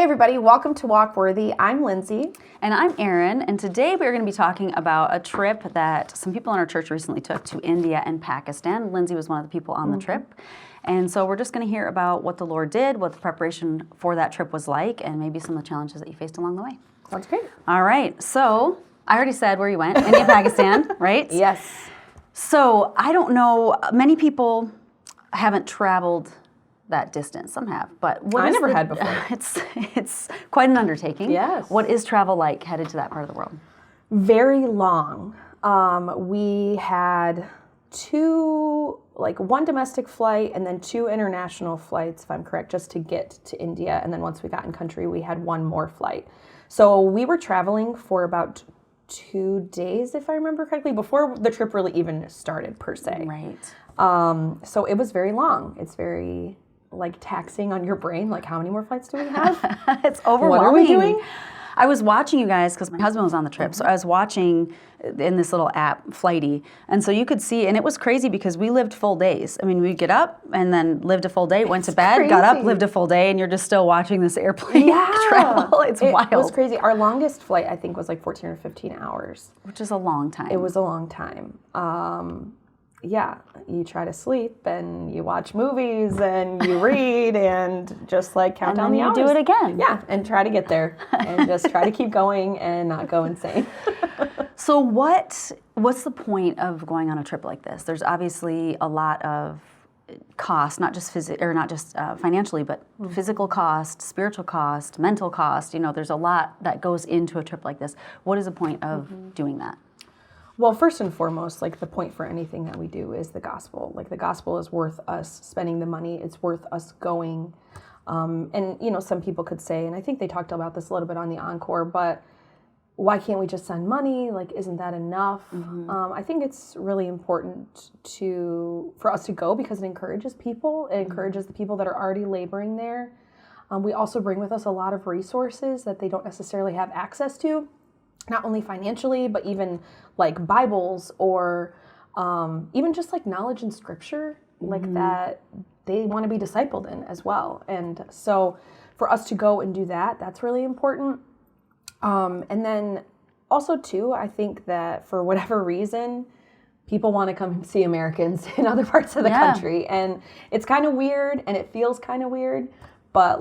everybody, welcome to Walk Worthy. I'm Lindsay. And I'm Erin, and today we're going to be talking about a trip that some people in our church recently took to India and Pakistan. Lindsay was one of the people on the trip. And so we're just going to hear about what the Lord did, what the preparation for that trip was like, and maybe some of the challenges that you faced along the way. Sounds great. All right, so I already said where you went, India, Pakistan, right? Yes. So I don't know, many people haven't traveled that distance. Some have, but I never had before. It's quite an undertaking. Yes. What is travel like headed to that part of the world? Very long. We had one domestic flight and then 2 international flights, if I'm correct, just to get to India. And then once we got in country, we had 1 more flight. So we were traveling for about 2 days, if I remember correctly, before the trip really even started per se. Right. So it was very long. It's very taxing on your brain. Like, how many more flights do we have? It's overwhelming. What are we doing? I was watching you guys because my husband was on the trip, so I was watching in this little app, Flighty, and so you could see, and it was crazy because we lived full days. I mean, we'd get up and then lived a full day, went to bed, got up, lived a full day, and you're just still watching this airplane travel. It's wild. It was crazy. Our longest flight, I think, was 14 or 15 hours. Which is a long time. It was a long time. Yeah, you try to sleep and you watch movies and you read and just count down the hours. And then you do it again. Yeah, and try to get there and just try to keep going and not go insane. So what's the point of going on a trip like this? There's obviously a lot of cost, not just financially, but physical cost, spiritual cost, mental cost. You know, there's a lot that goes into a trip like this. What is the point of doing that? Well, first and foremost, the point for anything that we do is the gospel. The gospel is worth us spending the money. It's worth us going. And, some people could say, and I think they talked about this a little bit on the Encore, but why can't we just send money? Isn't that enough? I think it's really important for us to go because it encourages people. It encourages the people that are already laboring there. We also bring with us a lot of resources that they don't necessarily have access to. Not only financially, but even Bibles or even just knowledge in Scripture, that they want to be discipled in as well. And so for us to go and do that, that's really important. And then also too, I think that for whatever reason, people want to come see Americans in other parts of the country. And it's kind of weird and it feels kind of weird, but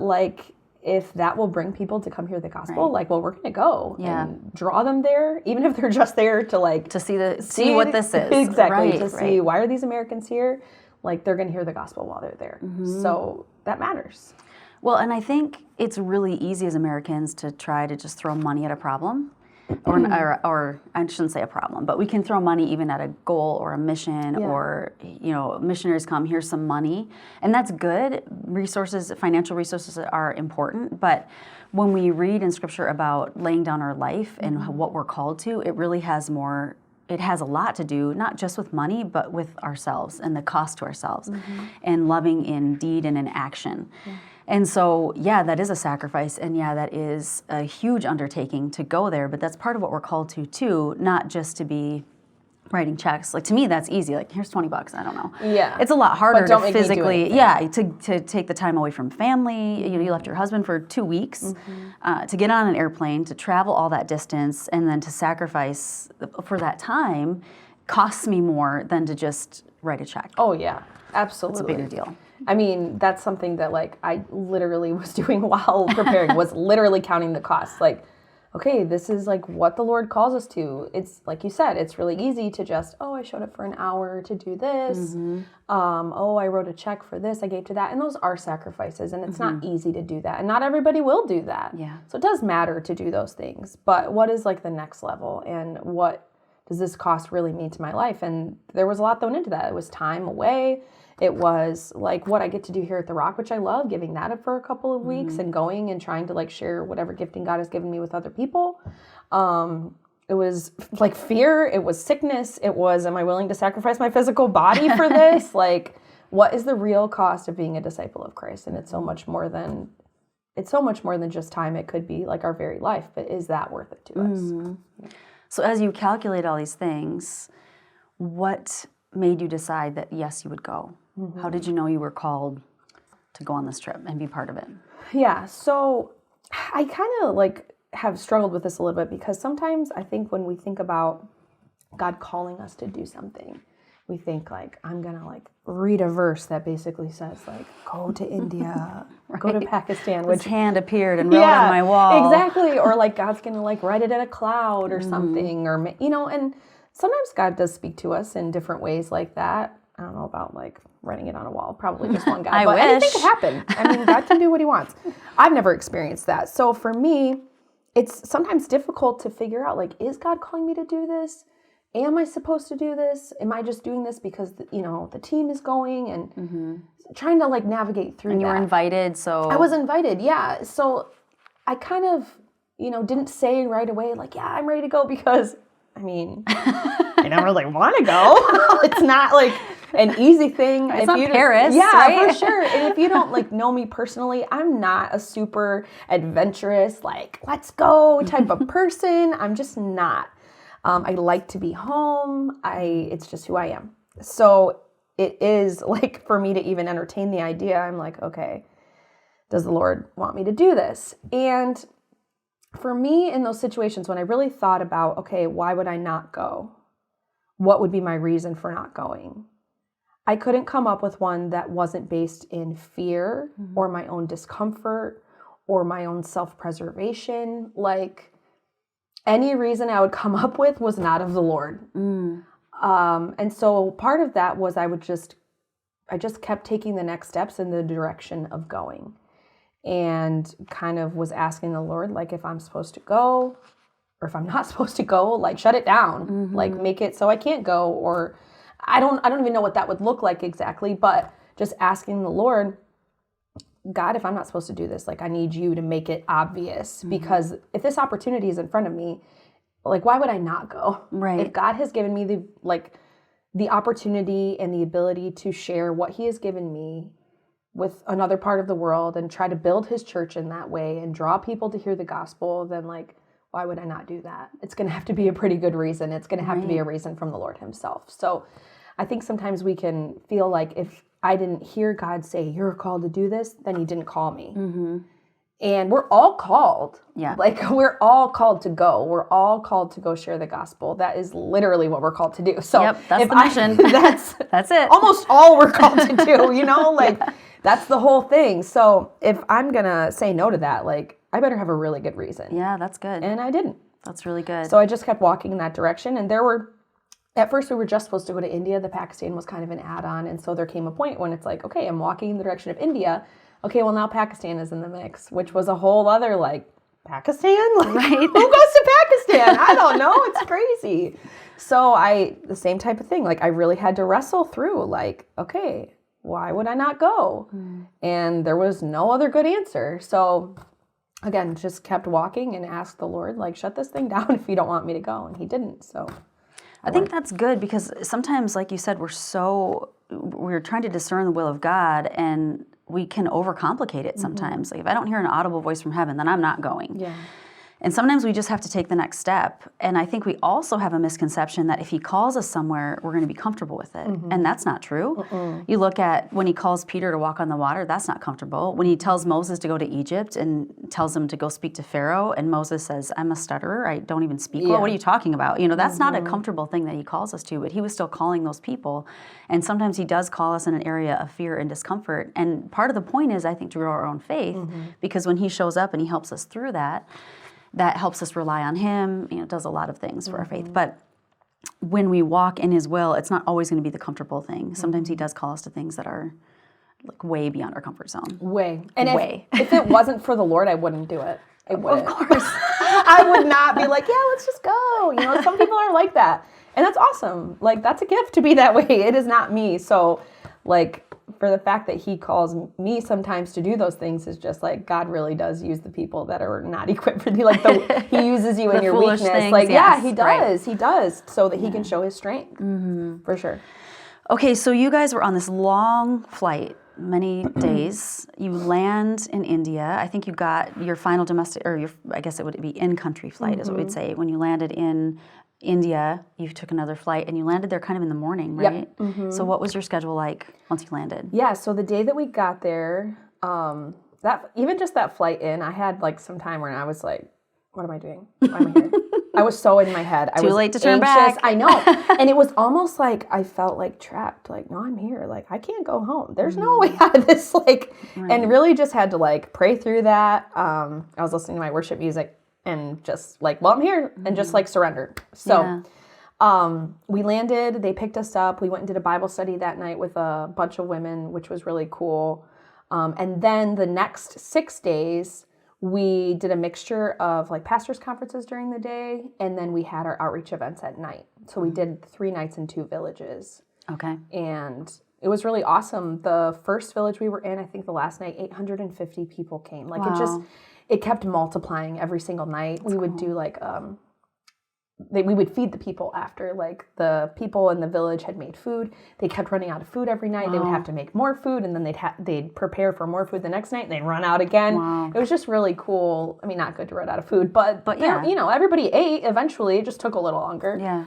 if that will bring people to come hear the gospel, we're going to go and draw them there, even if they're just there to to see what this is. Exactly. See why are these Americans here? They're going to hear the gospel while they're there. So that matters. Well, and I think it's really easy as Americans to try to just throw money at a problem. Or I shouldn't say a problem, but we can throw money even at a goal or a mission or, missionaries come, here's some money. And that's good. Financial resources are important. But when we read in Scripture about laying down our life and what we're called to, it really has more, it has a lot to do, not just with money, but with ourselves and the cost to ourselves and loving in deed and in action. And so, that is a sacrifice, and that is a huge undertaking to go there, but that's part of what we're called to, too, not just to be writing checks. To me, that's easy. Here's $20, I don't know. Yeah. It's a lot harder to physically, to take the time away from family. You left your husband for 2 weeks, to get on an airplane, to travel all that distance, and then to sacrifice for that time costs me more than to just write a check. Oh, yeah, absolutely. It's a bigger deal. I mean, that's something that I literally was doing while preparing, was literally counting the costs. Okay, this is what the Lord calls us to. It's like you said, it's really easy to just, I showed up for an hour to do this. I wrote a check for this, I gave to that. And those are sacrifices, and it's not easy to do that. And not everybody will do that. Yeah. So it does matter to do those things. But what is the next level, and what does this cost really mean to my life? And there was a lot thrown into that. It was time away. It was what I get to do here at The Rock, which I love, giving that up for a couple of weeks and going and trying to share whatever gifting God has given me with other people. It was fear. It was sickness. It was, am I willing to sacrifice my physical body for this? What is the real cost of being a disciple of Christ? And it's so much more than just time. It could be our very life, but is that worth it to us? So as you calculate all these things, what made you decide that, yes, you would go? How did you know you were called to go on this trip and be part of it? Yeah, so I kind of like have struggled with this a little bit because sometimes I think when we think about God calling us to do something, we think like, I'm going to like read a verse that basically says like, go to India, go to Pakistan. His hand appeared and wrote on my wall. Exactly. Or like God's going to like write it in a cloud or something, or, and sometimes God does speak to us in different ways like that. I don't know about like writing it on a wall, probably just one guy, but anything could happen. I mean, God can do what he wants. I've never experienced that. So for me, it's sometimes difficult to figure out like, is God calling me to do this? Am I supposed to do this? Am I just doing this because, the team is going and trying to like navigate through that. And you were invited, so. I was invited, yeah. So I kind of, didn't say right away like, yeah, I'm ready to go because, I mean, I don't really want to go. It's not like an easy thing. It's not Paris, yeah, right? for sure. And if you don't like know me personally, I'm not a super adventurous, like, let's go type of person. I'm just not. I like to be home. It's just who I am. So it is like for me to even entertain the idea, I'm like, okay, does the Lord want me to do this? And for me in those situations when I really thought about, okay, why would I not go? What would be my reason for not going? I couldn't come up with one that wasn't based in fear or my own discomfort or my own self-preservation. Like, any reason I would come up with was not of the Lord. And so part of that was I just kept taking the next steps in the direction of going, and kind of was asking the Lord, like, if I'm supposed to go or if I'm not supposed to go, like, shut it down, like, make it so I can't go, or I don't even know what that would look like exactly, but just asking the Lord, God, if I'm not supposed to do this, like, I need you to make it obvious, because if this opportunity is in front of me, like, why would I not go? Right. If God has given me the opportunity and the ability to share what he has given me with another part of the world and try to build his church in that way and draw people to hear the gospel, then like, why would I not do that? It's going to have to be a pretty good reason. It's going to have to be a reason from the Lord himself. So I think sometimes we can feel like if I didn't hear God say, you're called to do this, then he didn't call me. And we're all called. Yeah. Like, we're all called to go. We're all called to go share the gospel. That is literally what we're called to do. So that's the mission. That's it. Almost all we're called to do, that's the whole thing. So if I'm going to say no to that, like, I better have a really good reason. Yeah, that's good. And I didn't. That's really good. So I just kept walking in that direction. And at first we were just supposed to go to India. The Pakistan was kind of an add-on. And so there came a point when it's like, okay, I'm walking in the direction of India. Okay, well, now Pakistan is in the mix, which was a whole other, like, Pakistan? Like, right. Who goes to Pakistan? I don't know. It's crazy. So the same type of thing. Like, I really had to wrestle through, like, okay, why would I not go? And there was no other good answer. So, again, just kept walking and asked the Lord, like, shut this thing down if you don't want me to go. And he didn't, so. I think that's good, because sometimes, like you said, we're trying to discern the will of God, and we can overcomplicate it sometimes. Like, if I don't hear an audible voice from heaven, then I'm not going. Yeah. And sometimes we just have to take the next step. And I think we also have a misconception that if he calls us somewhere, we're going to be comfortable with it. And that's not true. You look at when he calls Peter to walk on the water, that's not comfortable. When he tells Moses to go to Egypt and tells him to go speak to Pharaoh, and Moses says, I'm a stutterer, I don't even speak well. What are you talking about? That's not a comfortable thing that he calls us to, but he was still calling those people. And sometimes he does call us in an area of fear and discomfort. And part of the point is, I think, to grow our own faith, because when he shows up and he helps us through that helps us rely on him, does a lot of things for our faith. But when we walk in his will, it's not always going to be the comfortable thing. Sometimes he does call us to things that are like way beyond our comfort zone. Way. And if it wasn't for the Lord, I wouldn't do it. I wouldn't. Of course. I would not be like, yeah, let's just go. Some people are like that. And that's awesome. Like, that's a gift to be that way. It is not me. So, like, for the fact that he calls me sometimes to do those things is just like, God really does use the people that are not equipped for the, like, he uses you in your weakness. Things, like, yes, he does. Right. He does. So that he can show his strength. For sure. Okay, so you guys were on this long flight, many days. You land in India. I think you got your final domestic, or I guess it would be in-country flight is what we'd say. When you landed in India, you took another flight, and you landed there kind of in the morning, right? Yep. So what was your schedule like once you landed? Yeah, so the day that we got there, that even just that flight in, I had like some time where I was like, what am I doing? Why am I here? I was so in my head. I Too was late to turn anxious. back. I know. And it was almost like I felt like trapped. Like, no, I'm here. Like, I can't go home. There's no way out of this. Like, and really just had to like pray through that. I was listening to my worship music and just like, well, I'm here, and just like surrendered. So we landed. They picked us up. We went and did a Bible study that night with a bunch of women, which was really cool. And then the next 6 days, we did a mixture of like pastors' conferences during the day, and then we had our outreach events at night. So we did 3 nights in 2 villages. Okay. And it was really awesome. The first village we were in, I think the last night, 850 people came. Like it kept multiplying every single night. We would do like we would feed the people after, like the people in the village had made food. They kept running out of food every night. They would have to make more food, and then they'd prepare for more food the next night, and they'd run out again. It was just really cool. I mean, not good to run out of food, but yeah, you know, everybody ate eventually. It just took a little longer.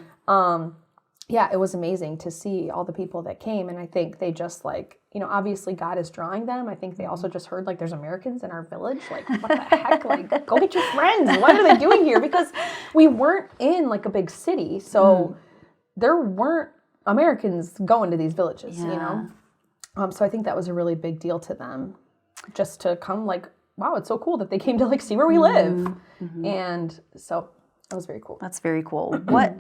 Yeah, it was amazing to see all the people that came, and I think they just like, you know, obviously God is drawing them. I think they also just heard like there's Americans in our village. Like, what the heck? Like, go get your friends. What are they doing here? Because we weren't in like a big city, so there weren't Americans going to these villages, you know? So I think that was a really big deal to them, just to come like, wow, it's so cool that they came to like see where we live. And so that was very cool. That's very cool. What...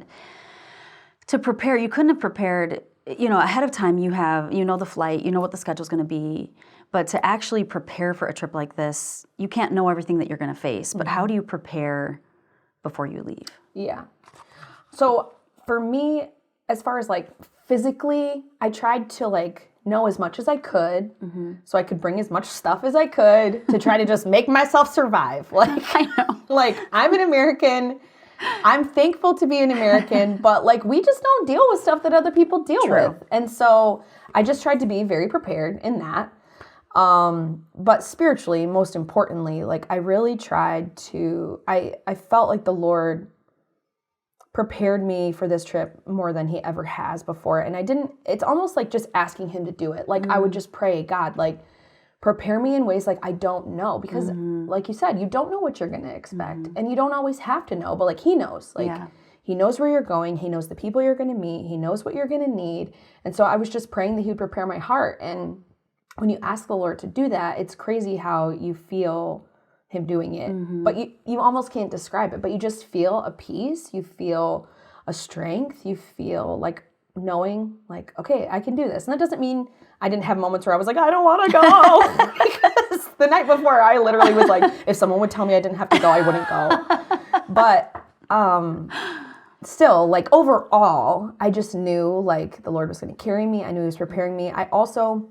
To prepare, you couldn't have prepared, you know, ahead of time. You know the flight, you know what the schedule's going to be, but to actually prepare for a trip like this, you can't know everything that you're going to face. But how do you prepare before you leave? Yeah. So for me, as far as like physically, I tried to like know as much as I could, so I could bring as much stuff as I could to try to just make myself survive. Like, I know. Like, I'm an American. I'm thankful to be an American, but like we just don't deal with stuff that other people deal with. And so I just tried to be very prepared in that. But spiritually, most importantly, like I really tried to, I felt like the Lord prepared me for this trip more than he ever has before. And it's almost like just asking him to do it. Like I would just pray, God, like, prepare me in ways like I don't know, because like you said, you don't know what you're going to expect, and you don't always have to know, but like he knows, like he knows where you're going. He knows the people you're going to meet. He knows what you're going to need. And so I was just praying that he would prepare my heart. And when you ask the Lord to do that, it's crazy how you feel him doing it, but you almost can't describe it, but you just feel a peace. You feel a strength. You feel like knowing like, okay, I can do this. And that doesn't mean I didn't have moments where I was like, I don't want to go. Because the night before, I literally was like, if someone would tell me I didn't have to go, I wouldn't go. But still, like overall, I just knew like the Lord was going to carry me. I knew he was preparing me. I also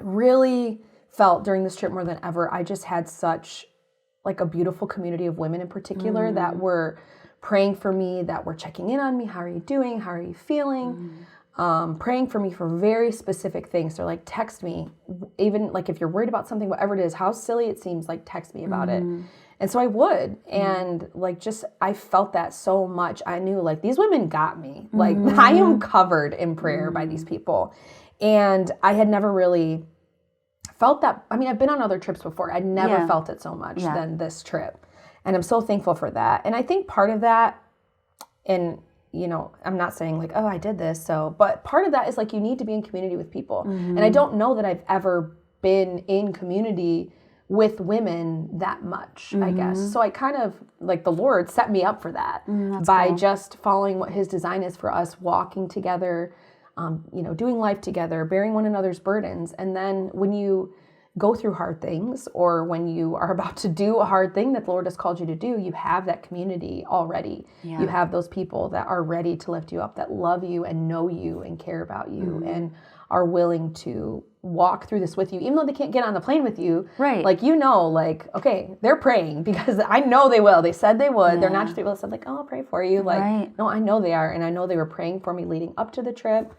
really felt during this trip more than ever, I just had such like a beautiful community of women in particular that were praying for me, that were checking in on me. How are you doing? How are you feeling? Praying for me for very specific things. They're like, text me, even like if you're worried about something, whatever it is, how silly it seems, like text me about it. And so I would, and like just I felt that so much. I knew like these women got me. Like I am covered in prayer by these people. And I had never really felt that. I mean, I've been on other trips before. I'd never felt it so much than this trip. And I'm so thankful for that. And I think part of that, and you know, I'm not saying like, oh, I did this. So, but part of that is like, you need to be in community with people. And I don't know that I've ever been in community with women that much, I guess. So I kind of like the Lord set me up for that by just following what his design is for us, walking together, you know, doing life together, bearing one another's burdens. And then when you go through hard things, or when you are about to do a hard thing that the Lord has called you to do, you have that community already. You have those people that are ready to lift you up, that love you and know you and care about you and are willing to walk through this with you, even though they can't get on the plane with you. Like, you know, like, okay, they're praying because I know they will. They said they would. They're not just people that said like, oh, I'll pray for you. Like, no, I know they are. And I know they were praying for me leading up to the trip.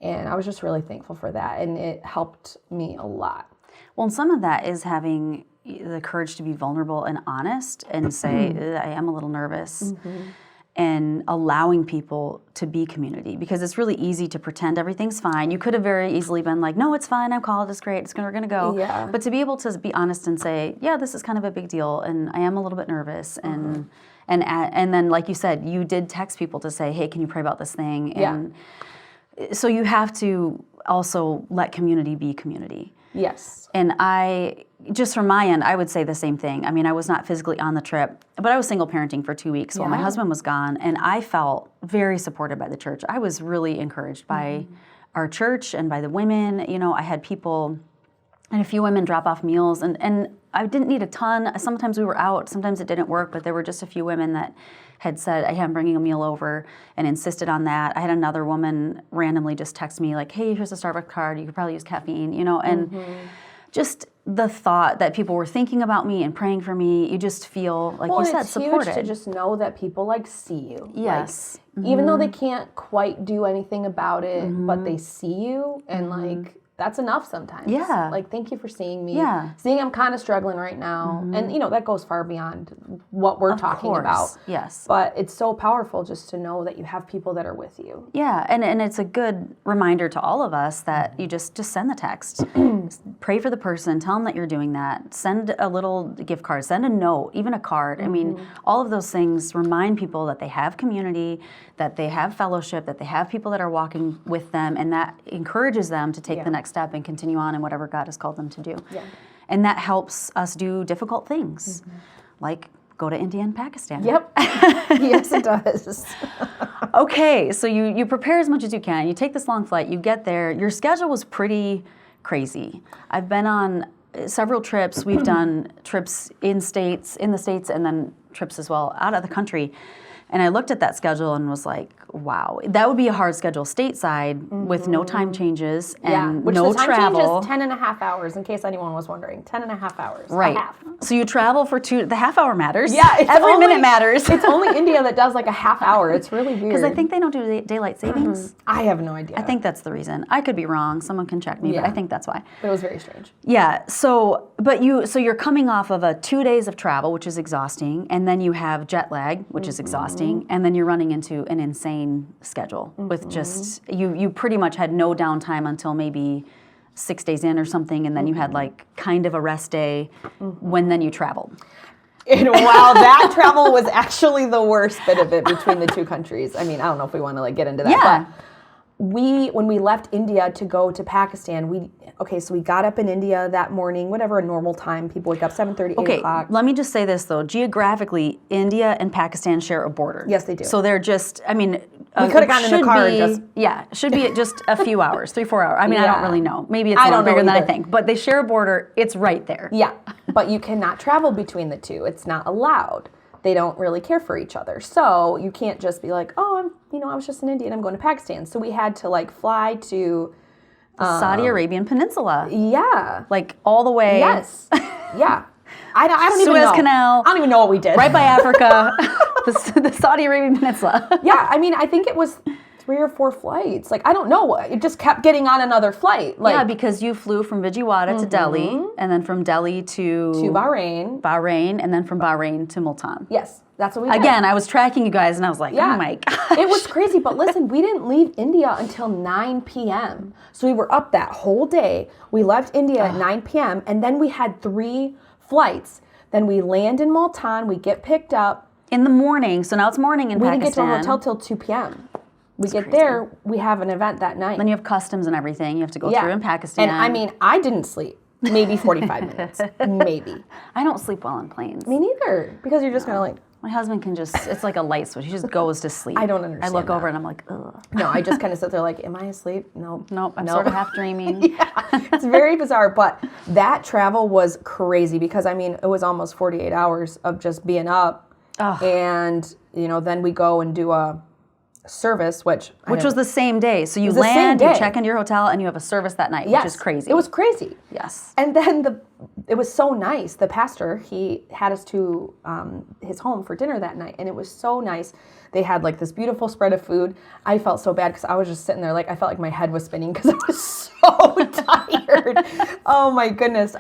And I was just really thankful for that. And it helped me a lot. Well, and some of that is having the courage to be vulnerable and honest and say, I am a little nervous. and allowing people to be community, because it's really easy to pretend everything's fine. You could have very easily been like, no, it's fine, I'm called, it's great, we're going to go. Yeah. But to be able to be honest and say, yeah, this is kind of a big deal, and I am a little bit nervous, and then, like you said, you did text people to say, hey, can you pray about this thing? And so you have to also let community be community. Yes. And just from my end, I would say the same thing. I mean, I was not physically on the trip, but I was single parenting for 2 weeks while my husband was gone, and I felt very supported by the church. I was really encouraged by our church and by the women. You know, I had people, and a few women drop off meals, and I didn't need a ton. Sometimes we were out, sometimes it didn't work, but there were just a few women that had said, hey, I'm bringing a meal over, and insisted on that. I had another woman randomly just text me like, hey, here's a Starbucks card, you could probably use caffeine, you know, and just the thought that people were thinking about me and praying for me, you just feel, like you said, supported. Huge to just know that people like see you. Yes. Like, even though they can't quite do anything about it, but they see you, and like, that's enough sometimes. Yeah. Like, thank you for seeing me. Yeah. Seeing I'm kind of struggling right now. And, you know, that goes far beyond what we're talking about. Yes. But it's so powerful just to know that you have people that are with you. Yeah, and it's a good reminder to all of us that you just send the text. Pray for the person, tell them that you're doing that. Send a little gift card, send a note, even a card. I mean, all of those things remind people that they have community, that they have fellowship, that they have people that are walking with them, and that encourages them to take the next step and continue on in whatever God has called them to do. Yeah. And that helps us do difficult things, like go to India and Pakistan. Yep. Yes, it does. Okay, so you prepare as much as you can. You take this long flight, you get there. Your schedule was pretty crazy. I've been on several trips. We've done trips in the States, and then trips as well out of the country. And I looked at that schedule and was like, wow, that would be a hard schedule stateside with no time changes and which no the time travel. change is 10 and a half hours, in case anyone was wondering. 10 and a half hours. Right. A half. So you travel for the half hour matters. Yeah. Every minute matters. It's only India that does like a half hour. It's really weird. Because I think they don't do daylight savings. I have no idea. I think that's the reason. I could be wrong. Someone can check me, but I think that's why. But it was very strange. Yeah. So you're coming off of 2 days of travel, which is exhausting, and then you have jet lag, which is exhausting, and then you're running into an insane schedule with just you pretty much had no downtime until maybe 6 days in or something, and then you had like kind of a rest day when then you traveled. And wow, that travel was actually the worst bit of it between the two countries. I mean, I don't know if we want to like get into that. Yeah. But when we left India to go to Pakistan, so we got up in India that morning, whatever a normal time. People wake up 7:30, 8 o'clock. Let me just say this though. Geographically, India and Pakistan share a border. Yes, they do. So they're just, I mean, we could have gotten in the car and just... Yeah, should be just a few hours, 3-4 hours. I mean, I don't really know. Maybe it's more bigger than I think. But they share a border. It's right there. Yeah, but you cannot travel between the two. It's not allowed. They don't really care for each other. So you can't just be like, oh, I was just in India and I'm going to Pakistan. So we had to like fly to the Saudi Arabian Peninsula. Yeah. Like all the way. Yes. Yeah. I don't even know. Suez Canal. I don't even know what we did. Right by Africa. the Saudi Arabian Peninsula. Yeah. I mean, I think it was 3 or 4 flights. Like, I don't know. It just kept getting on another flight. Like, yeah, because you flew from Vijayawada to Delhi, and then from Delhi to Bahrain, and then from Bahrain to Multan. Yes, that's what we did. Again, I was tracking you guys, and I was like, oh my gosh. It was crazy, but listen, we didn't leave India until 9 p.m. So we were up that whole day. We left India at 9 p.m., and then we had 3 flights. Then we land in Multan, we get picked up. In the morning, so now it's morning in Pakistan. We didn't get to our hotel till 2 p.m. We get there, we have an event that night. Then you have customs and everything you have to go through in Pakistan. And I mean, I didn't sleep. Maybe 45 minutes. Maybe. I don't sleep well on planes. Me neither. Because you're just kind of like... My husband can just, it's like a light switch. He just goes to sleep. I don't understand. I look over and I'm like, ugh. No, I just kind of sit there like, am I asleep? No. Nope, I'm sort of half dreaming. It's very bizarre. But that travel was crazy because, I mean, it was almost 48 hours of just being up. And, then we go and do a service, which was the same day. So you land, you check into your hotel, and you have a service that night, which is crazy. It was crazy. Yes. And then it was so nice. The pastor, he had us to his home for dinner that night, and it was so nice. They had like this beautiful spread of food. I felt so bad because I was just sitting there like I felt like my head was spinning because I was so tired. Oh my goodness.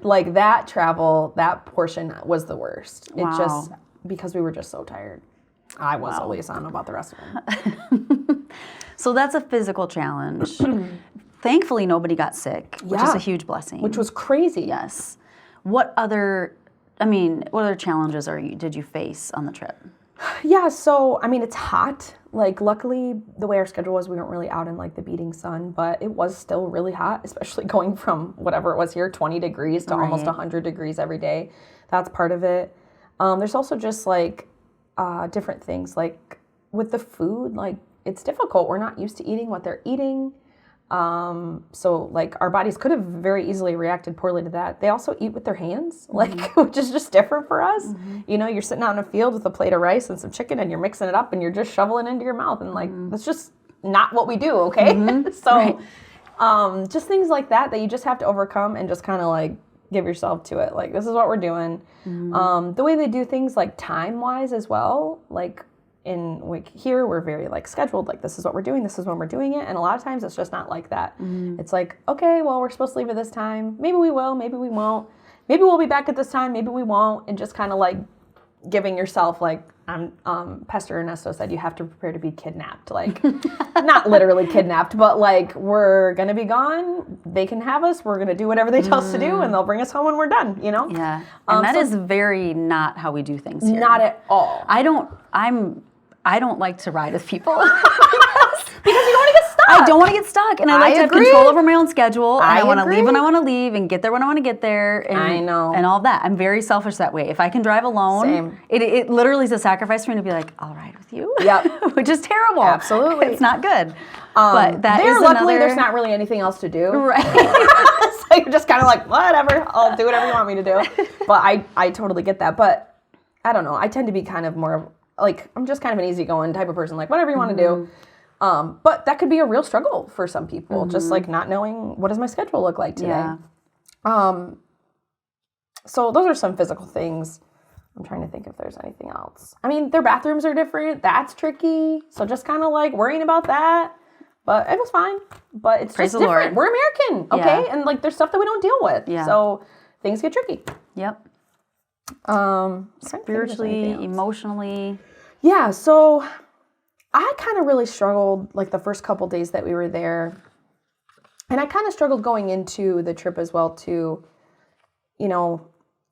Like that travel, that portion was the worst. Wow. It just, because we were just so tired. I was at least. I don't know about the rest of them. So that's a physical challenge. Thankfully, nobody got sick, which is a huge blessing. Which was crazy. Yes. What other challenges did you face on the trip? Yeah, so, I mean, it's hot. Like, luckily, the way our schedule was, we weren't really out in, like, the beating sun, but it was still really hot, especially going from whatever it was here, 20 degrees to almost 100 degrees every day. That's part of it. There's also just, like, different things. Like, with the food, like, it's difficult. We're not used to eating what they're eating. So, like, our bodies could have very easily reacted poorly to that. They also eat with their hands, like, which is just different for us. You know, you're sitting out in a field with a plate of rice and some chicken, and you're mixing it up, and you're just shoveling into your mouth, and, like, that's just not what we do, okay? So, just things like that you just have to overcome and just kind of, like, give yourself to it. Like, this is what we're doing. The way they do things, like, time-wise as well, like, here we're very like scheduled, like this is what we're doing, this is when we're doing it, and a lot of times it's just not like that. It's like, okay, well, we're supposed to leave at this time, maybe we will, maybe we won't, maybe we'll be back at this time, maybe we won't, and just kind of like giving yourself like Pastor Ernesto said, you have to prepare to be kidnapped, like not literally kidnapped, but like we're gonna be gone, they can have us, we're gonna do whatever they tell us to do, and they'll bring us home when we're done, you know? Yeah, and that is very not how we do things here. Not at all. I don't like to ride with people. Because you don't want to get stuck. I don't want to get stuck, and I like to have control over my own schedule. And I want to leave when I want to leave, and get there when I want to get there. And, I know. And all of that. I'm very selfish that way. If I can drive alone, Same. It literally is a sacrifice for me to be like, I'll ride with you. Yep. Which is terrible. Absolutely. It's not good. But that is luckily, there's not really anything else to do. Right. So you're just kind of like, whatever, I'll do whatever you want me to do. But I totally get that. But I don't know. I tend to be kind of more like, I'm just kind of an easygoing type of person, like whatever you want to do. But that could be a real struggle for some people, just like not knowing what does my schedule look like today. Yeah. So those are some physical things. I'm trying to think if there's anything else. I mean, their bathrooms are different. That's tricky. So just kind of like worrying about that. But it was fine. But it's Praise just the different. Lord. We're American, okay? And like there's stuff that we don't deal with. Yeah. So things get tricky. Yep. Spiritually, emotionally. Yeah, so I kind of really struggled like the first couple days that we were there. And I kind of struggled going into the trip as well too. You know,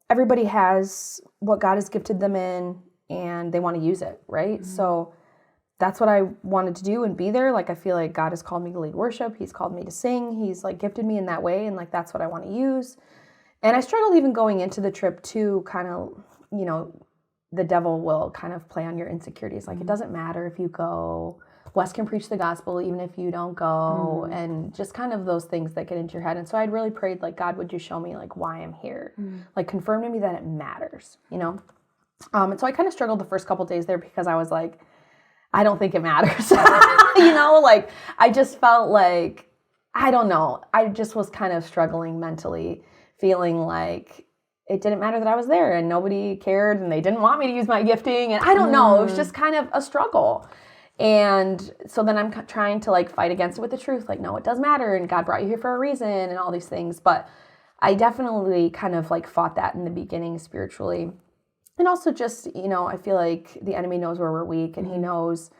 everybody has what God has gifted them in and they want to use it, right? So that's what I wanted to do and be there. Like, I feel like God has called me to lead worship. He's called me to sing. He's like gifted me in that way. And like, that's what I want to use. And I struggled even going into the trip too, kind of, you know, the devil will kind of play on your insecurities. Like, it doesn't matter if you go. Wes can preach the gospel even if you don't go. And just kind of those things that get into your head. And so I'd really prayed, like, God, would you show me, like, why I'm here? Like, confirm to me that it matters, you know? And so I kind of struggled the first couple days there because I was like, I don't think it matters. You know, like, I just felt like, I don't know. I just was kind of struggling mentally, feeling like it didn't matter that I was there and nobody cared and they didn't want me to use my gifting. And I don't know. It was just kind of a struggle. And so then I'm trying to like fight against it with the truth. Like, no, it does matter. And God brought you here for a reason and all these things. But I definitely kind of like fought that in the beginning spiritually. And also just, you know, I feel like the enemy knows where we're weak and he knows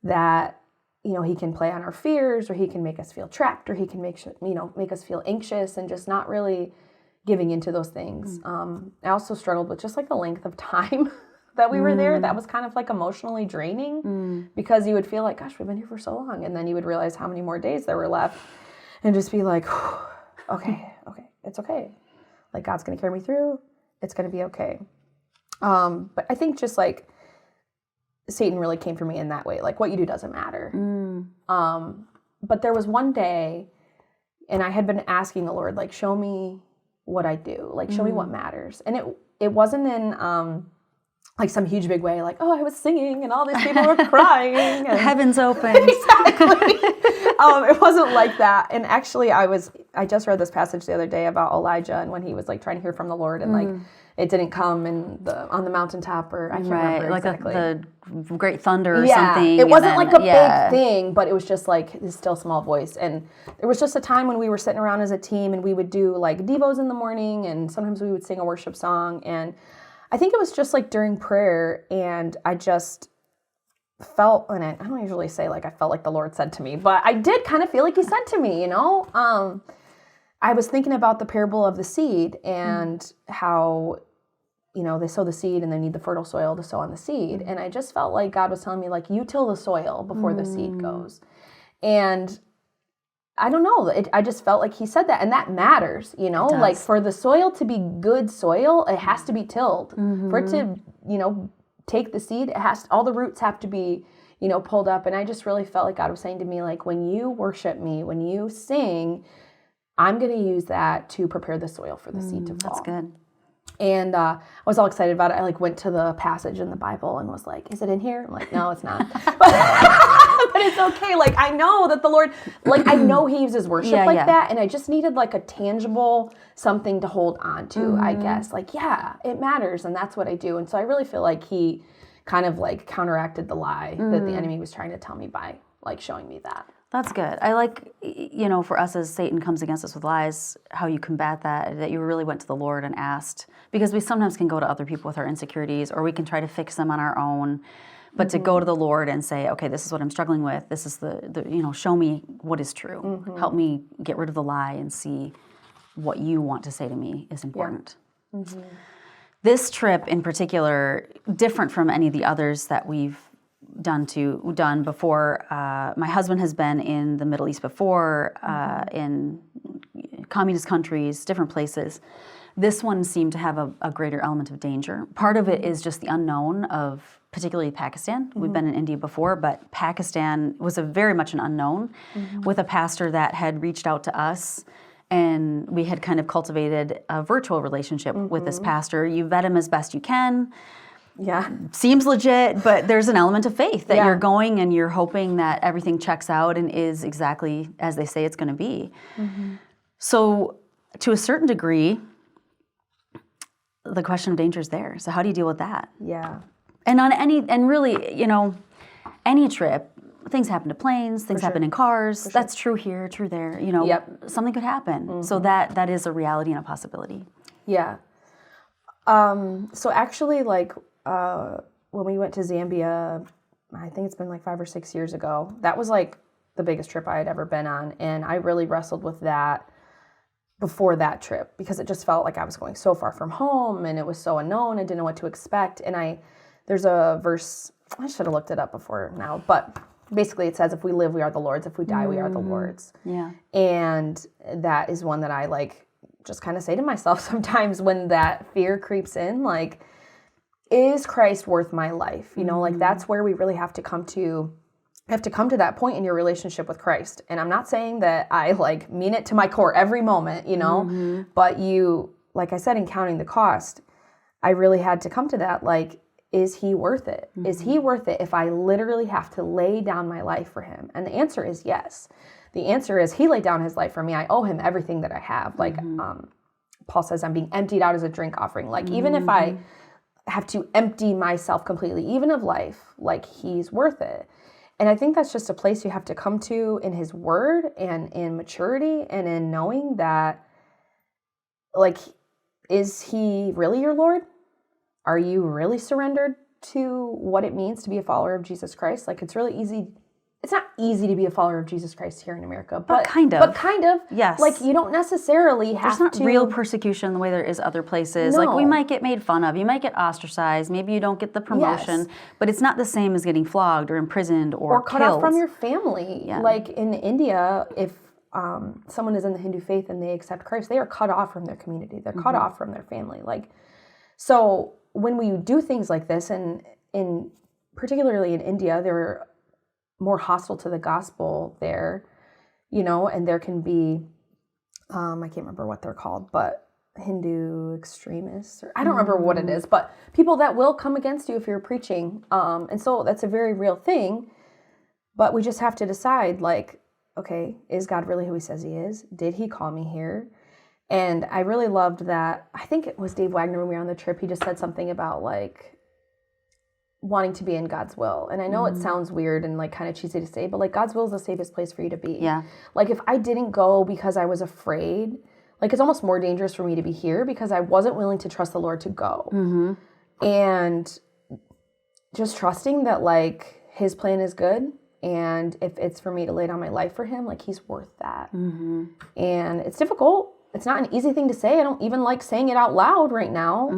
that, you know, he can play on our fears or he can make us feel trapped or he can make us feel anxious and just not really giving into those things. I also struggled with just like the length of time that we were there. That was kind of like emotionally draining because you would feel like, gosh, we've been here for so long. And then you would realize how many more days there were left and just be like, okay, it's okay. Like, God's going to carry me through. It's going to be okay. But I think just like Satan really came for me in that way. Like, what you do doesn't matter. But there was one day and I had been asking the Lord, like, show me what I do, like, show me what matters. And it wasn't in like some huge big way, like, oh, I was singing and all these people were crying. And the heavens open. Exactly. It wasn't like that. And actually I just read this passage the other day about Elijah and when he was like trying to hear from the Lord and like it didn't come on the mountaintop, or I can't remember like exactly. the great thunder or something. It wasn't like a big thing, but it was just like this still small voice. And there was just a time when we were sitting around as a team and we would do like devos in the morning and sometimes we would sing a worship song. And I think it was just like during prayer and I just felt, and I don't usually say like I felt like the Lord said to me, but I did kind of feel like he said to me, I was thinking about the parable of the seed and how, they sow the seed and they need the fertile soil to sow on the seed. And I just felt like God was telling me, like, you till the soil before the seed goes. And I don't know, I just felt like he said that. And that matters, like for the soil to be good soil, it has to be tilled. For it to, take the seed, all the roots have to be, pulled up. And I just really felt like God was saying to me, like, when you worship me, when you sing, I'm going to use that to prepare the soil for the seed to fall. That's good. And I was all excited about it. I like went to the passage in the Bible and was like, is it in here? I'm like, no, it's not. But it's okay. Like, I know that the Lord, like, I know he uses worship that. And I just needed like a tangible something to hold on to, I guess. Like, yeah, it matters. And that's what I do. And so I really feel like he kind of like counteracted the lie that the enemy was trying to tell me by like showing me that. That's good. I like, for us as Satan comes against us with lies, how you combat that you really went to the Lord and asked. Because we sometimes can go to other people with our insecurities, or we can try to fix them on our own. But to go to the Lord and say, okay, this is what I'm struggling with. This is the show me what is true. Help me get rid of the lie and see what you want to say to me is important. Yeah. This trip in particular, different from any of the others that we've done before. My husband has been in the Middle East before, in communist countries, different places. This one seemed to have a greater element of danger. Part of it is just the unknown of particularly Pakistan. We've been in India before, but Pakistan was very much an unknown with a pastor that had reached out to us, and we had kind of cultivated a virtual relationship with this pastor. You vet him as best you can. Yeah. Seems legit, but there's an element of faith that you're going and you're hoping that everything checks out and is exactly as they say it's going to be. So to a certain degree, the question of danger is there. So how do you deal with that? Yeah. And on any trip, things happen to planes, things happen in cars. That's true here, true there. Something could happen. So that is a reality and a possibility. Yeah. So actually, like, when we went to Zambia, I think it's been like 5 or 6 years ago, that was like the biggest trip I had ever been on. And I really wrestled with that before that trip because it just felt like I was going so far from home and it was so unknown. I didn't know what to expect. And there's a verse, I should have looked it up before now, but basically it says, if we live, we are the Lord's. If we die, we are the Lord's. Yeah. And that is one that I like just kind of say to myself sometimes when that fear creeps in, like, is Christ worth my life? Like that's where we really have to come to that point in your relationship with Christ. And I'm not saying that I like mean it to my core every moment, but like I said, in counting the cost, I really had to come to that. Like, is he worth it? Is he worth it if I literally have to lay down my life for him? And the answer is yes. The answer is he laid down his life for me. I owe him everything that I have. Like, Paul says, I'm being emptied out as a drink offering. Like, even if I have to empty myself completely, even of life, like, he's worth it. And I think that's just a place you have to come to in his word and in maturity and in knowing that, like, is he really your Lord? Are you really surrendered to what it means to be a follower of Jesus Christ? Like, it's really easy. It's not easy to be a follower of Jesus Christ here in America, but kind of. But kind of. Yes. Like, you don't necessarily have There's not real persecution the way there is other places. No. Like, we might get made fun of. You might get ostracized. Maybe you don't get the promotion. Yes. But it's not the same as getting flogged or imprisoned or cut killed. off from your family. Yeah. Like, in India, if someone is in the Hindu faith and they accept Christ, they are cut off from their community. They're cut off from their family. Like, so when we do things like this, and particularly in India, they're more hostile to the gospel there, and there can be, I can't remember what they're called, but Hindu extremists, or I don't remember what it is, but people that will come against you if you're preaching. And so that's a very real thing, but we just have to decide, like, okay, is God really who he says he is? Did he call me here? And I really loved that. I think it was Dave Wagner when we were on the trip. He just said something about, like, wanting to be in God's will. And I know it sounds weird and like kind of cheesy to say, but like, God's will is the safest place for you to be. Yeah. Like, if I didn't go because I was afraid, like, it's almost more dangerous for me to be here because I wasn't willing to trust the Lord to go. And just trusting that, like, his plan is good. And if it's for me to lay down my life for him, like, he's worth that. And it's difficult. It's not an easy thing to say. I don't even like saying it out loud right now.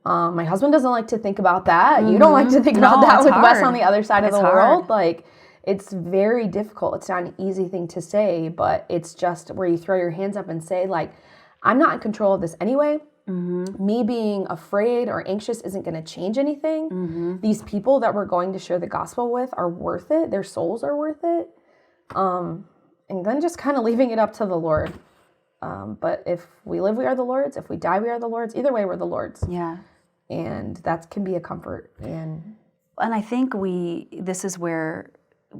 My husband doesn't like to think about that. You don't like to think about that with Wes on the other side of the world. Like, it's very difficult. It's not an easy thing to say, but it's just where you throw your hands up and say, like, I'm not in control of this anyway. Me being afraid or anxious isn't going to change anything. These people that we're going to share the gospel with are worth it. Their souls are worth it. And then just kind of leaving it up to the Lord. But if we live, we are the Lord's. If we die, we are the Lord's. Either way, we're the Lord's. Yeah. And that can be a comfort. And I think this is where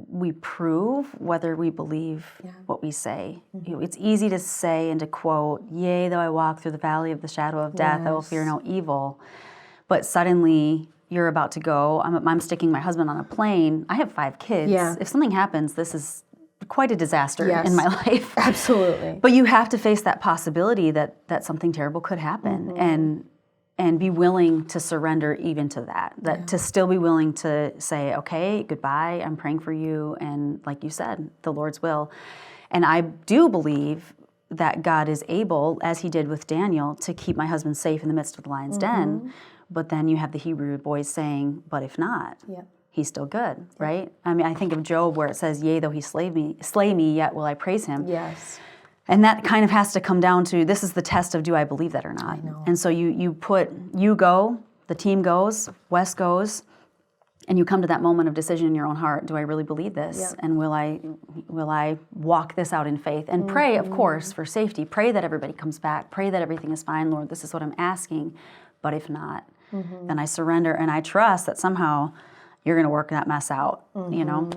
we prove whether we believe what we say. It's easy to say and to quote, yea, though I walk through the valley of the shadow of death, I will fear no evil. But suddenly you're about to go, I'm sticking my husband on a plane. I have 5 kids. If something happens, this is quite a disaster in my life. Absolutely. But you have to face that possibility that something terrible could happen. And be willing to surrender even to that to still be willing to say, okay, goodbye, I'm praying for you, and like you said, the Lord's will. And I do believe that God is able, as he did with Daniel, to keep my husband safe in the midst of the lion's den, but then you have the Hebrew boys saying, but if not, he's still good, right? I mean, I think of Job where it says, yea, though he slay me, yet will I praise him. Yes. And that kind of has to come down to, this is the test of, do I believe that or not? I know. And so you go, the team goes, Wes goes, and you come to that moment of decision in your own heart. Do I really believe this? Yeah. And will I walk this out in faith? And pray, of course, for safety. Pray that everybody comes back. Pray that everything is fine. Lord, this is what I'm asking. But if not, then I surrender, and I trust that somehow you're going to work that mess out, you know?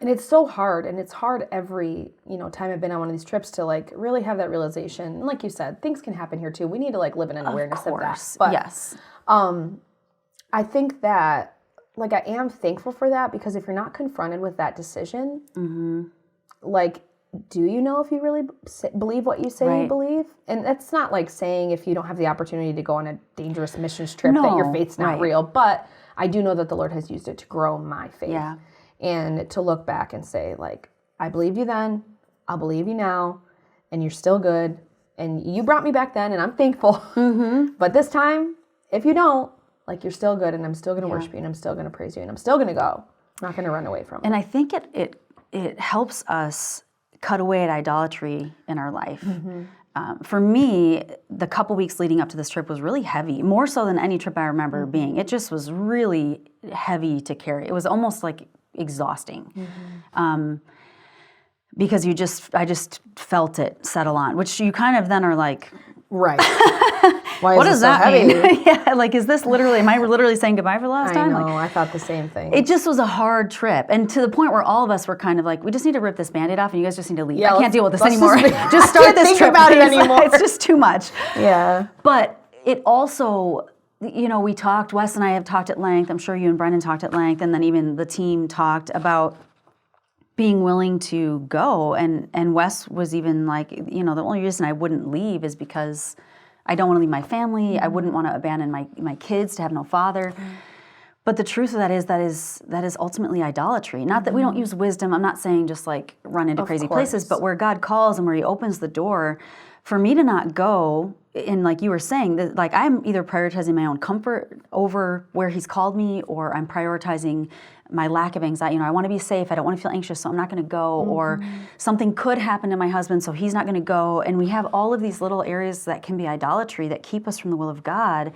And it's so hard, and it's hard every, time I've been on one of these trips to, like, really have that realization. And like you said, things can happen here too. We need to, like, live in an awareness of that. But, yes. I think that, like, I am thankful for that, because if you're not confronted with that decision, like, do you know if you really believe what you say you believe? And that's not like saying if you don't have the opportunity to go on a dangerous missions trip that your faith's not real. But I do know that the Lord has used it to grow my faith. Yeah. And to look back and say, like, I believed you then, I'll believe you now, and you're still good. And you brought me back then, and I'm thankful. But this time, if you don't, like, you're still good, and I'm still going to worship you, and I'm still going to praise you, and I'm still going to go. I'm not going to run away from it. And I think it helps us cut away at idolatry in our life. For me, the couple weeks leading up to this trip was really heavy, more so than any trip I remember being. It just was really heavy to carry. It was almost like exhausting. Because I just felt it settle on, which you kind of then are like, right. Why what does that mean? Heavy? Yeah, like, am I literally saying goodbye for the last time? I know, like, I thought the same thing. It just was a hard trip. And to the point where all of us were kind of like, we just need to rip this Band-Aid off, and you guys just need to leave. I can't deal with this anymore. Just start this trip about it anymore. It's just too much. Yeah. But it also, we talked, Wes and I have talked at length, I'm sure you and Brendan talked at length, and then even the team talked about being willing to go. And Wes was even like, the only reason I wouldn't leave is because I don't want to leave my family. I wouldn't want to abandon my kids to have no father. But the truth of that is ultimately idolatry. Not that we don't use wisdom. I'm not saying just like run into crazy places, but where God calls and where he opens the door, for me to not go, and like you were saying, that, like, I'm either prioritizing my own comfort over where he's called me, or I'm prioritizing my lack of anxiety. I want to be safe. I don't want to feel anxious, so I'm not going to go. Or something could happen to my husband, so he's not going to go. And we have all of these little areas that can be idolatry that keep us from the will of God.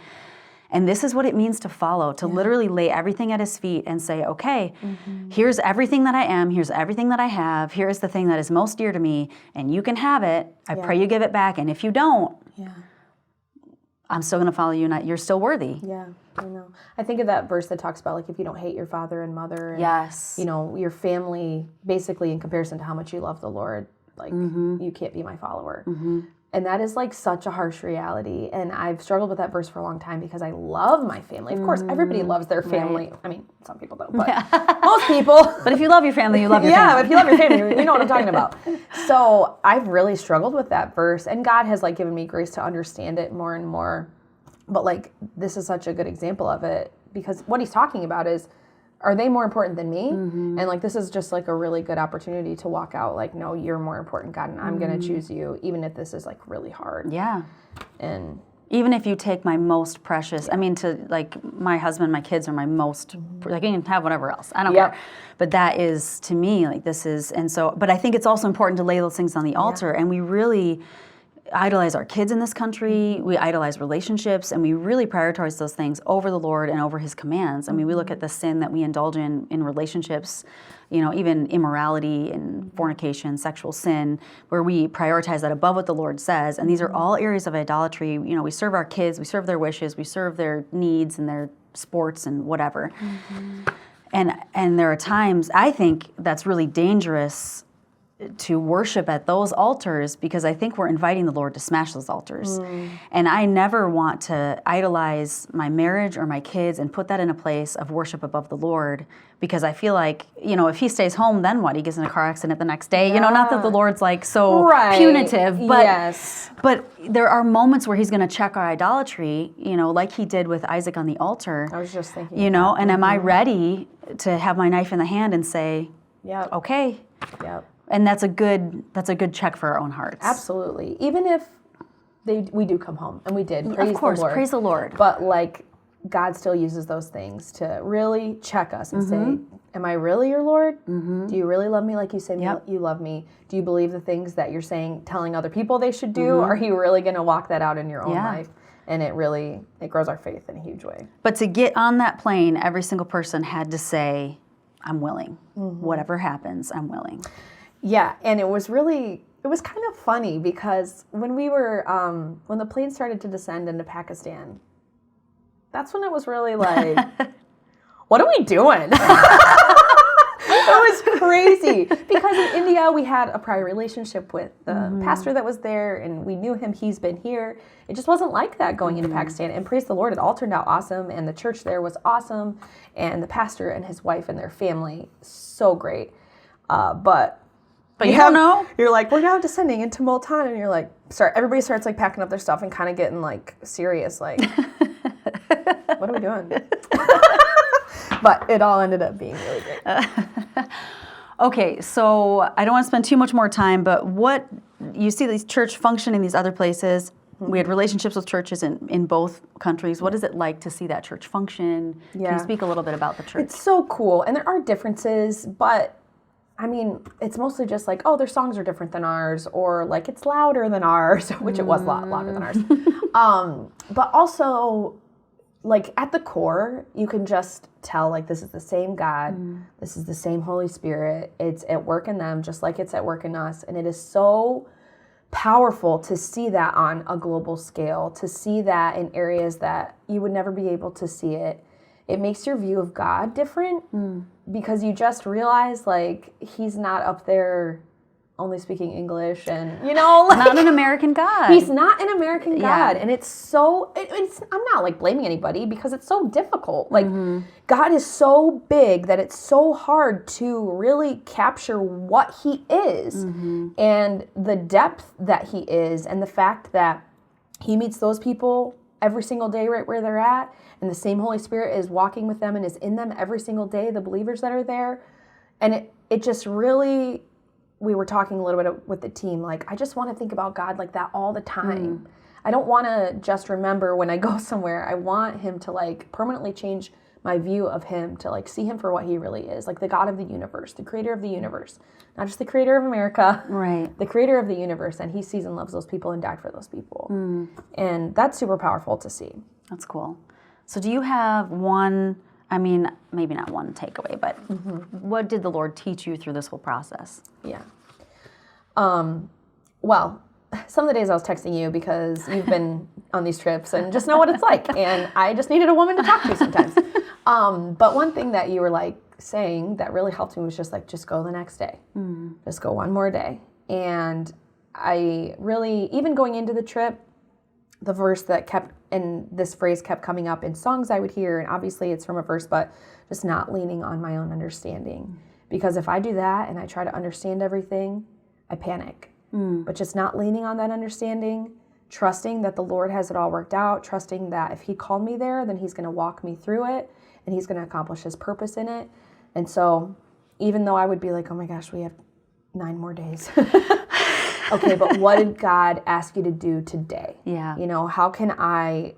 And this is what it means to follow, to literally lay everything at his feet and say, okay, here's everything that I am, here's everything that I have, here's the thing that is most dear to me, and you can have it. I pray you give it back. And if you don't, I'm still going to follow you, and you're still worthy. Yeah, I know. I think of that verse that talks about, like, if you don't hate your father and mother, and, your family, basically in comparison to how much you love the Lord, like, you can't be my follower. And that is, like, such a harsh reality. And I've struggled with that verse for a long time, because I love my family. Of course, everybody loves their family. Right. I mean, some people don't, but most people. But if you love your family, you love your family. Yeah, if you love your family, you know what I'm talking about. So I've really struggled with that verse. And God has, like, given me grace to understand it more and more. But, like, this is such a good example of it, because what he's talking about is, are they more important than me? And like, this is just like a really good opportunity to walk out like, no, you're more important, God, and I'm going to choose you, even if this is like really hard. Yeah. And even if you take my most precious, I mean, to like my husband, my kids are my most, like you can have whatever else. I don't care. But that is, to me, like this is, and so, but I think it's also important to lay those things on the altar. And we really idolize our kids in this country. We idolize relationships, and we really prioritize those things over the Lord and over His commands. I mean, we look at the sin that we indulge in relationships, you know, even immorality and fornication, sexual sin, where we prioritize that above what the Lord says. And these are all areas of idolatry. You know, we serve our kids, we serve their wishes, we serve their needs and their sports and whatever. And there are times, I think, that's really dangerous to worship at those altars, because I think we're inviting the Lord to smash those altars. And I never want to idolize my marriage or my kids and put that in a place of worship above the Lord, because I feel like, you know, if he stays home, then what? He gets in a car accident the next day. You know, not that the Lord's like so punitive, but but there are moments where he's going to check our idolatry, you know, like he did with Isaac on the altar. I was just thinking, you know, and am I ready to have my knife in the hand and say, okay. And that's a good check for our own hearts. Absolutely. Even if we do come home, and we did, praise the Lord. Praise the Lord. But like, God still uses those things to really check us and say, am I really your Lord? Do you really love me like you say you love me? Do you believe the things that you're saying, telling other people they should do? Are you really going to walk that out in your own life? And it grows our faith in a huge way. But to get on that plane, every single person had to say, I'm willing. Whatever happens, I'm willing. Yeah, and it was kind of funny, because when we were, when the plane started to descend into Pakistan, that's when it was really like, what are we doing? It was crazy, because in India we had a prior relationship with the pastor that was there, and we knew him. He's been here. It just wasn't like that going into Pakistan. And praise the Lord, it all turned out awesome, and the church there was awesome, and the pastor and his wife and their family, so great. But you don't know. You're like, we're now descending into Multan, and you're like, everybody starts like packing up their stuff and kind of getting like serious, like, what are we doing? But it all ended up being really great. Okay, so I don't want to spend too much more time, but what you see these church function in these other places. We had relationships with churches in both countries. What is it like to see that church function? Can you speak a little bit about the church? It's so cool, and there are differences, but I mean, it's mostly just like, oh, their songs are different than ours, or like it's louder than ours, which it was a lot louder than ours. But also, like at the core, you can just tell like this is the same God, this is the same Holy Spirit. It's at work in them just like it's at work in us. And it is so powerful to see that on a global scale, to see that in areas that you would never be able to see it. It makes your view of God different, because you just realize like he's not up there only speaking English, and you know, like, not an American God. He's not an American God, and it's so. I'm not like blaming anybody, because it's so difficult. Like God is so big that it's so hard to really capture what He is, and the depth that He is, and the fact that He meets those people every single day right where they're at, and the same Holy Spirit is walking with them and is in them every single day, the believers that are there. And it just really, we were talking a little bit with the team, like, I just want to think about God like that all the time. I don't want to just remember when I go somewhere. I want Him to like permanently change my view of Him, to like see Him for what He really is, like the God of the universe, the creator of the universe, not just the creator of America, the creator of the universe. And He sees and loves those people and died for those people. And that's super powerful to see. That's cool. So do you have one, I mean, maybe not one takeaway, but what did the Lord teach you through this whole process? Yeah. Well, some of the days I was texting you because you've been on these trips and just know what it's like. And I just needed a woman to talk to sometimes. But one thing that you were like saying that really helped me was just like, just go the next day. Just go one more day. And I really, even going into the trip, the verse that kept, and this phrase kept coming up in songs I would hear, and obviously it's from a verse, but just not leaning on my own understanding. Because if I do that and I try to understand everything, I panic. But just not leaning on that understanding, trusting that the Lord has it all worked out, trusting that if He called me there, then He's going to walk me through it, and he's going to accomplish his purpose in it. And so even though I would be like, oh my gosh, we have 9 more days. Okay, but what did God ask you to do today? Yeah. You know, how can I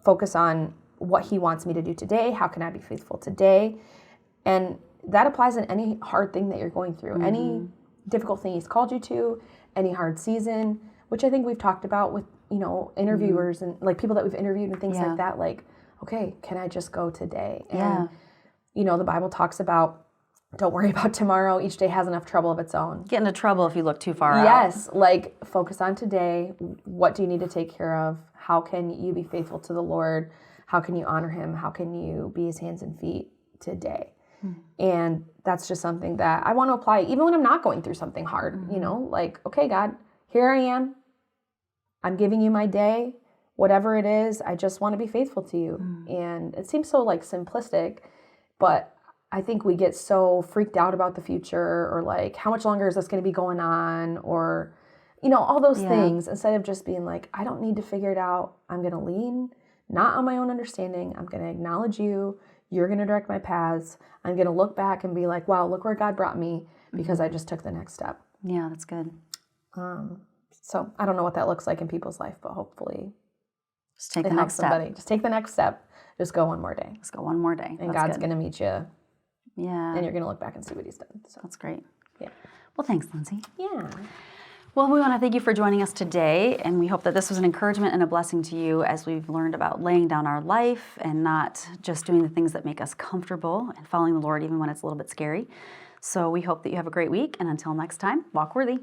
focus on what he wants me to do today? How can I be faithful today? And that applies in any hard thing that you're going through, any difficult thing he's called you to, any hard season, which I think we've talked about with, you know, interviewers and like people that we've interviewed and things like that. Like, okay, can I just go today? And, you know, the Bible talks about, don't worry about tomorrow. Each day has enough trouble of its own. Get into trouble if you look too far out. Yes, like focus on today. What do you need to take care of? How can you be faithful to the Lord? How can you honor him? How can you be his hands and feet today? And that's just something that I want to apply even when I'm not going through something hard, you know, like, okay, God, here I am. I'm giving you my day, whatever it is. I just want to be faithful to you. And it seems so like simplistic, but I think we get so freaked out about the future, or like, how much longer is this going to be going on? Or, you know, all those things, instead of just being like, I don't need to figure it out. I'm going to lean not on my own understanding. I'm going to acknowledge you. You're going to direct my paths. I'm going to look back and be like, wow, look where God brought me because I just took the next step. Yeah, that's good. So I don't know what that looks like in people's life, but hopefully Just take the next step. Just take the next step. Just go one more day. Let's go one more day. And God's going to meet you. Yeah. And you're going to look back and see what he's done. So that's great. Yeah. Well, thanks, Lindsay. Yeah. Well, we want to thank you for joining us today, and we hope that this was an encouragement and a blessing to you as we've learned about laying down our life and not just doing the things that make us comfortable and following the Lord even when it's a little bit scary. So we hope that you have a great week, and until next time, walk worthy.